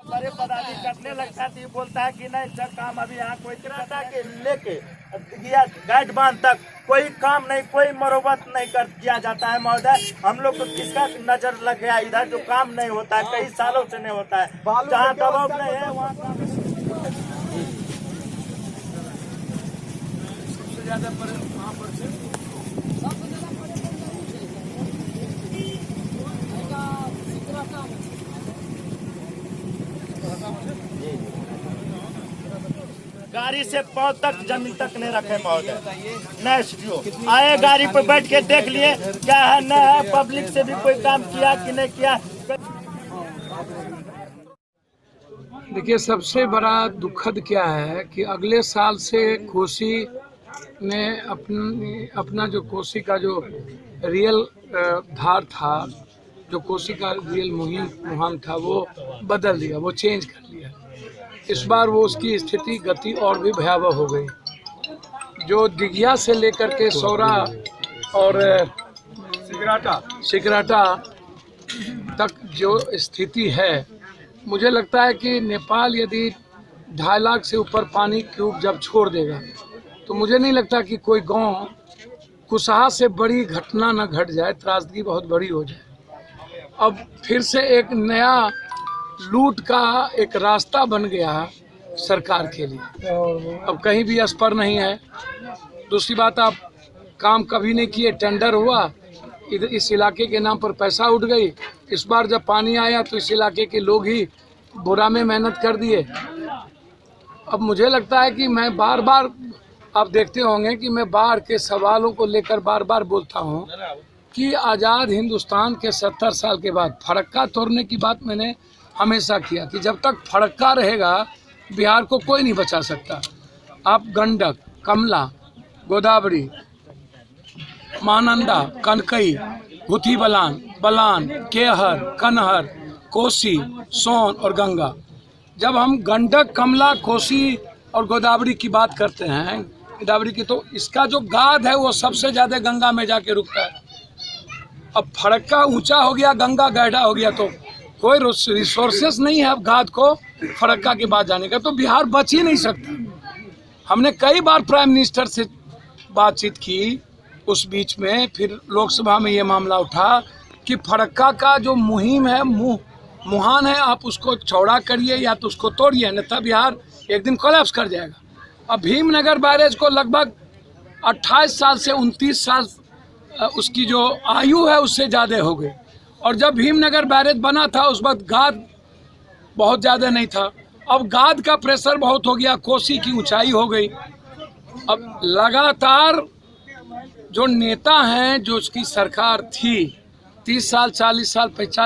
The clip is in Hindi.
बड़े पदाधिकारी करने लगता है तो ये बोलता है कि नहीं सर काम अभी यहाँ कोई किराता के लेके गाइड बांध तक कोई काम नहीं, कोई मरम्मत नहीं कर किया जाता है महोदय। हम लोग को किसका नजर लग गया इधर जो काम नहीं होता है, कई सालों से नहीं होता है। जहाँ दबाव नहीं है वहाँ सबसे ज्यादा गाड़ी से पाँव तक जमीन तक नहीं रखे महोदय। नहीं आए गाड़ी पे बैठ के देख लिए क्या है न है, पब्लिक से भी कोई काम किया कि नहीं किया। देखिए सबसे बड़ा दुखद क्या है कि अगले साल से कोसी में अपना जो कोसी का जो रियल धार था, जो कोसी का रियल मुहिम था वो बदल दिया, वो चेंज कर लिया। इस बार वो उसकी स्थिति गति और भी भयावह हो गई। जो दिघिया से लेकर के सौरा और सिकराटा तक जो स्थिति है, मुझे लगता है कि नेपाल यदि 2.5 लाख से ऊपर पानी क्यूब जब छोड़ देगा तो मुझे नहीं लगता कि कोई गांव कुशहा से बड़ी घटना न घट जाए, त्रासदी बहुत बड़ी हो जाए। अब फिर से एक नया लूट का एक रास्ता बन गया सरकार के लिए, अब कहीं भी अस्पर नहीं है। दूसरी बात, आप काम कभी नहीं किए, टेंडर हुआ, इधर इस इलाके के नाम पर पैसा उठ गई। इस बार जब पानी आया तो इस इलाके के लोग ही बुरा में मेहनत कर दिए। अब मुझे लगता है कि मैं बार बार, आप देखते होंगे कि मैं बाढ़ के सवालों को लेकर बार बार बोलता हूँ कि आज़ाद हिंदुस्तान के 70 साल के बाद फड़क्का तोड़ने की बात मैंने हमेशा किया कि जब तक फड़क्का रहेगा बिहार को कोई नहीं बचा सकता। आप गंडक, कमला, गोदावरी, महानंदा, कनकई, भूथी बलान, केहर, कनहर, कोसी, सोन और गंगा, जब हम गंडक, कमला, कोसी और गोदावरी की बात करते हैं, गोदावरी की, तो इसका जो गाद है वो सबसे ज़्यादा गंगा में जाके रुकता है। अब फड़क्का ऊंचा हो गया, गंगा गहरा हो गया, तो कोई रिसोर्सेस नहीं है अब गाद को फड़क्का के बाद जाने का, तो बिहार बच ही नहीं सकता। हमने कई बार प्राइम मिनिस्टर से बातचीत की उस बीच में, फिर लोकसभा में ये मामला उठा कि फड़क्का का जो मुहिम है, मुहान है, आप उसको चौड़ा करिए या तो उसको तोड़िए, अन्यथा बिहार एक दिन कोलैप्स कर जाएगा। अब भीमनगर बैरेज को लगभग 28 साल से 29 साल उसकी जो आयु है उससे ज़्यादा हो गई, और जब भीमनगर बैरेज बना था उस वक्त गाद बहुत ज़्यादा नहीं था। अब गाद का प्रेशर बहुत हो गया, कोसी की ऊंचाई हो गई। अब लगातार जो नेता हैं, जो उसकी सरकार थी 30 साल, 40 साल, 50